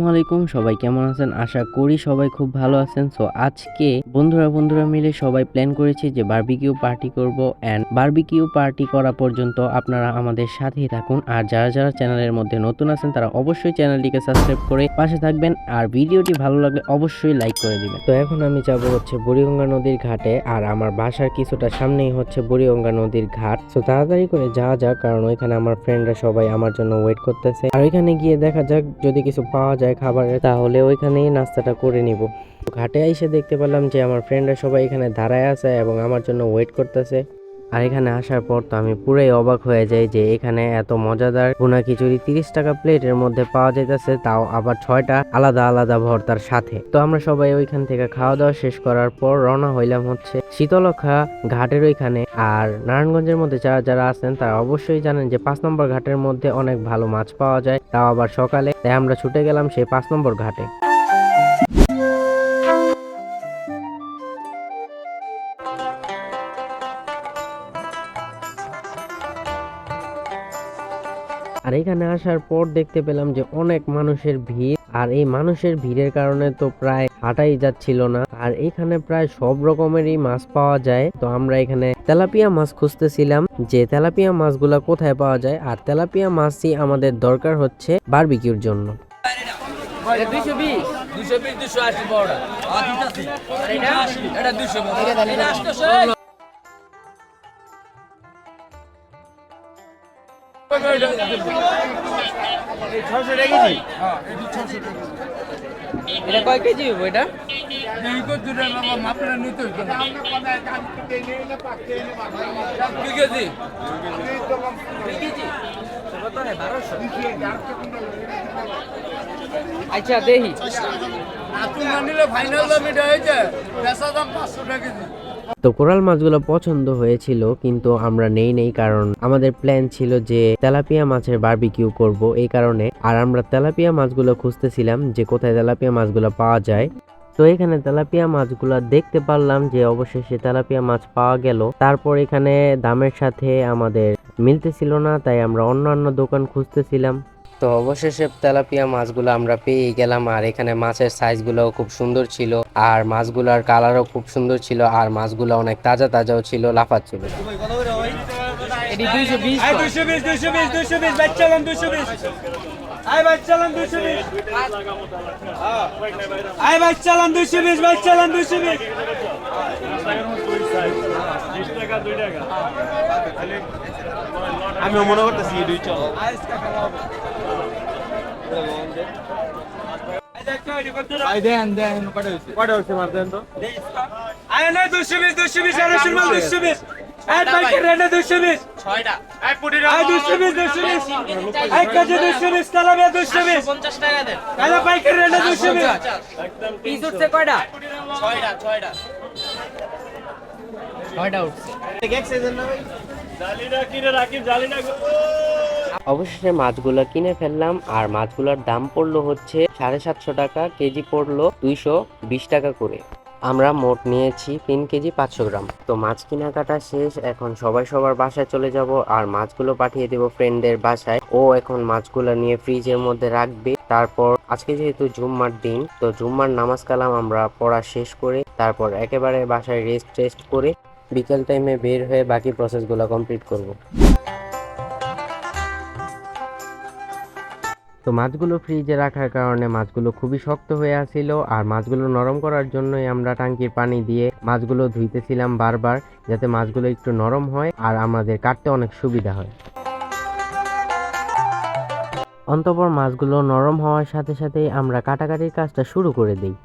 আলাইকুম, সবাই কেমন আছেন? আশা করি সবাই খুব ভালো আছেন। সো আজকে বন্ধুরা মিলে সবাই প্ল্যান করেছি যে বারবিকিউ পার্টি করব। এন্ড বারবিকিউ পার্টি করা পর্যন্ত আপনারা আমাদের সাথেই থাকুন। আর যারা চ্যানেলের মধ্যে নতুন আছেন তারা অবশ্যই চ্যানেলটিকে সাবস্ক্রাইব করে পাশে থাকবেন। আর ভিডিওটি ভালো লাগলে অবশ্যই লাইক করে দিবেন। তো এখন আমি যাব হচ্ছে বুড়িগঙ্গা নদীর ঘাটে। আর আমার বাসার কিছুটা সামনেই হচ্ছে বুড়িগঙ্গা নদীর ঘাট। সো তাড়াতাড়ি করে যাওয়া যাক, কারণ ওইখানে আমার ফ্রেন্ডরা সবাই আমার জন্য ওয়েট করতেছে। আর ওইখানে গিয়ে দেখা যাক যদি কিছু পাওয়া যায় খাবারের, তাহলে ওইখানেই নাস্তাটা করে নিব। ঘাটে এসে দেখতে পেলাম যে আমার ফ্রেন্ডরা সবাই এখানে দাঁড়ায় আছে এবং আমার জন্য ওয়েট করতেছে। আর এখানে আসার পর তো আমি পুরাই অবাক হয়ে যাই যে এখানে এত মজাদার ভুনা খিচুড়ি 30 টাকা প্লেটের মধ্যে পাওয়া যাইতেছে, তাও আবার 6টা আলাদা আলাদা ভর্তার সাথে। তো আমরা সবাই ওইখান থেকে খাওয়া দাওয়া শেষ করার পর রওনা হইলাম হচ্ছে শীতলক্ষা ঘাটের ওইখানে। আর নারায়ণগঞ্জের মধ্যে যারা আছেন তারা অবশ্যই জানেন যে 5 নম্বর ঘাটের মধ্যে অনেক ভালো মাছ পাওয়া যায়, তাও আবার সকালে। তাই আমরা ছুটে গেলাম সেই 5 নম্বর ঘাটে। আর এখানে আসার পর দেখতে পেলাম যে অনেক মানুষের ভিড়। আর এই মানুষের ভিড়ের কারণে তো প্রায় হাঁটাই যাচ্ছিল না। আর এখানে প্রায় সব রকমেরই মাছ পাওয়া যায়। তো আমরা এখানে তেলাপিয়া মাছ খুঁজতেছিলাম যে তেলাপিয়া মাছগুলা কোথায় পাওয়া যায়। আর তেলাপিয়া মাছই আমাদের দরকার হচ্ছে বারবিকিউর জন্য। এটা কয় কেজি হবে? এটা আচ্ছা দেখি তো কোরাল মাছগুলো পছন্দ হয়েছিল, কিন্তু আমরা নেই কারণ আমাদের প্ল্যান ছিল যে তেলাপিয়া মাছের বারবিকিউ করব এই কারণে। আর আমরা তেলাপিয়া মাছগুলো খুঁজতেছিলাম যে কোথায় তেলাপিয়া মাছগুলো পাওয়া যায়। তো এখানে তেলাপিয়া মাছগুলো দেখতে পারলাম যে অবশেষে তেলাপিয়া মাছ পাওয়া গেল। তারপর এখানে দামের সাথে আমাদের মিলতেছিল না, তাই আমরা অন্যান্য দোকান খুঁজতেছিলাম। তো অবশেষে তেলাপিয়া মাছগুলো আমরা পেয়ে গেলাম। আর এখানে মাছের সাইজগুলোও খুব সুন্দর ছিল, আর মাছগুলোর কালারও খুব সুন্দর ছিল, আর মাছগুলো অনেক তাজাও ছিল, লাফাচ্ছিল। এটি 220 আমি মনে করতেছি দুই চল কটা হচ্ছে মার দেন তো আয় না 220 আড়াইশোর মাল 220 আয় পাইকার রেটে 220 6টা আয় পুরি আয় 220 আয় কেজি 220 কালাবে 220 50 টাকা দেন আয় পাইকার রেটে 220 একদম পিস উঠছে কয়টা? 6টা উঠছে। এক সিজন না ভাই জালিনা কিনে রাখি জালিনা। অবশেষে মাছগুলো কিনে ফেললাম। আর মাছগুলোর দাম পড়লো হচ্ছে 750 টাকা, কেজি পড়লো 220 টাকা করে। আমরা মোট নিয়েছি 3 কেজি 500 গ্রাম। তো মাছ কেনাকাটা শেষ, এখন সবাই সবার বাসায় চলে যাব। আর মাছগুলো পাঠিয়ে দেবো ফ্রেন্ডদের বাসায়। ও এখন মাছগুলো নিয়ে ফ্রিজের মধ্যে রাখবে। তারপর আজকে যেহেতু জুম্মার দিন, তো জুম্মার নামাজ কালাম আমরা পড়া শেষ করে তারপর একেবারে বাসায় রেস্ট করে বিকেল টাইমে বের হয়ে বাকি প্রসেসগুলো কমপ্লিট করব। তো মাছগুলো ফ্রিজে রাখার কারণে মাছগুলো খুবই শক্ত হয়ে আছিল। আর মাছগুলো নরম করার জন্যই আমরা টাঙ্কির পানি দিয়ে মাছগুলো ধুইতেছিলাম বারবার, যাতে মাছগুলো একটু নরম হয় আর আমাদের কাটতে অনেক সুবিধা হয়। অন্তঃপর মাছগুলো নরম হওয়ার সাথে সাথেই আমরা কাটাকাটির কাজটা শুরু করে দিই।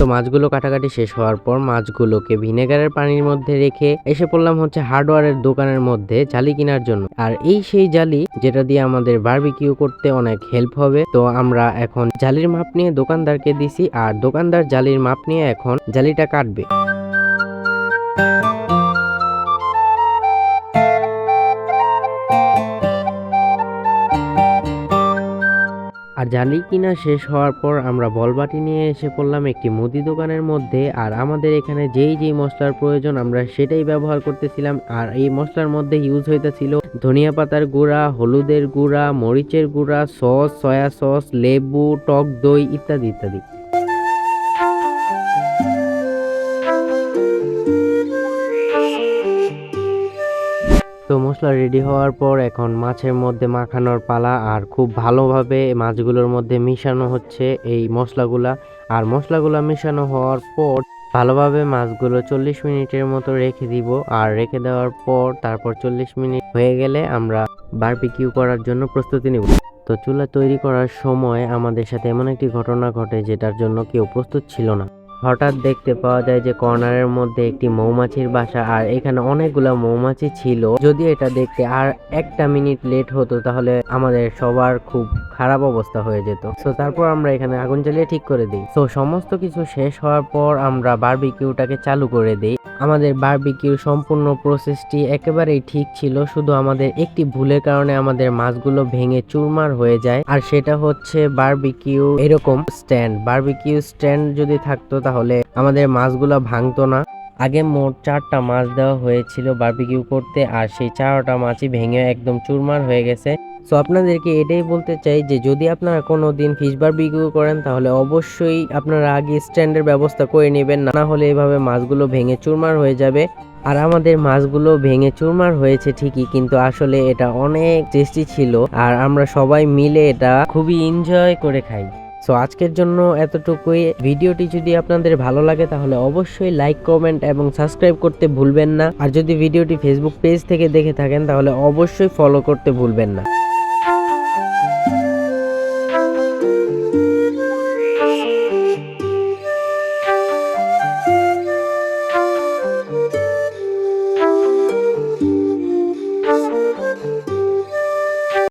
তো মাছগুলো কাটাকাটি শেষ হওয়ার পর মাছগুলোকে ভিনেগারের পানির মধ্যে রেখে এসে পড়লাম হচ্ছে হার্ডওয়্যারের দোকানের মধ্যে জালি কেনার জন্য। আর এই সেই জালি যেটা দিয়ে আমাদের বারবিকিউ করতে অনেক হেল্প হবে। তো আমরা এখন জালির মাপ নিয়ে দোকানদারকে দিছি, আর দোকানদার জালির মাপ নিয়ে এখন জালিটা কাটবে। আর আর জালি কিনা শেষ হওয়ার পর আমরা বলবাটি নিয়ে এসে পড়লাম একটি মুদি দোকানের মধ্যে। আর আমাদের এখানে যেই মশলার প্রয়োজন আমরা সেটাই ব্যবহার করতেছিলাম। আর এই মশলার মধ্যে ইউজ হইতেছিল ধনিয়া পাতার গুঁড়া, হলুদের গুঁড়া, মরিচের গুঁড়া, সস, সয়া সস, লেবু, টক দই ইত্যাদি ইত্যাদি। তো মশলা রেডি হওয়ার পর এখন মাছের মধ্যে মাখানোর পালা। আর খুব ভালোভাবে মাছগুলোর মধ্যে মিশানো হচ্ছে এই মশলাগুলা। আর মশলাগুলা মিশানো হওয়ার পর ভালোভাবে মাছগুলো 40 মিনিটের মতো রেখে দিব। আর রেখে দেওয়ার পর তারপর 40 মিনিট হয়ে গেলে আমরা বারবিকিউ করার জন্য প্রস্তুতি নিব। তো চুলা তৈরি করার সময় আমাদের সাথে এমন একটি ঘটনা ঘটে যেটার জন্য কেউ প্রস্তুত ছিল না। হঠাৎ দেখতে পাওয়া যায় যে কর্নারের মধ্যে একটি মৌমাছির বাসা। আর এখানে অনেকগুলা মৌমাছি ছিল। যদি এটা দেখতে আর একটা মিনিট লেট হতো তাহলে আমাদের সবার খুব খারাপ অবস্থা হয়ে যেত। তো তারপর আমরা এখানে আগুন জ্বালিয়ে ঠিক করে দিই। তো সমস্ত কিছু শেষ হওয়ার পর আমরা বারবিকিউটাকে চালু করে দিই। আমাদের বারবিকিউর সম্পূর্ণ প্রসেসটি একেবারেই ঠিক ছিল, শুধু আমাদের একটি ভুলের কারণে আমাদের মাছগুলো ভেঙে চুরমার হয়ে যায়। আর সেটা হচ্ছে বারবিকিউ এরকম স্ট্যান্ড। বারবিকিউ স্ট্যান্ড যদি থাকতো তাহলে আমাদের মাছগুলো ভাঙতো না। আগে মোট 4টা মাছ দেওয়া হয়েছিল বারবিকিউ করতে, আর সেই 4টা মাছই ভেঙে একদম চুরমার হয়ে গেছে। সো আপনাদেরকে এটাই বলতে চাই যে যদি আপনারা কোনো দিন ফিশ বারবিকিউ করেন তাহলে অবশ্যই আপনারা আগে স্ট্যান্ডের ব্যবস্থা করে নেবেন, না হলে এভাবে মাছগুলো ভেঙে চুরমার হয়ে যাবে। আর আমাদের মাছগুলো ভেঙে চুরমার হয়েছে ঠিকই, কিন্তু আসলে এটা অনেক টেস্টি ছিল। আর আমরা সবাই মিলে এটা খুবই এনজয় করে খাই। সো আজকের জন্য এতটুকুই। ভিডিওটি যদি আপনাদের ভালো লাগে তাহলে অবশ্যই লাইক, কমেন্ট এবং সাবস্ক্রাইব করতে ভুলবেন না। আর যদি ভিডিওটি ফেসবুক পেজ থেকে দেখে থাকেন তাহলে অবশ্যই ফলো করতে ভুলবেন না।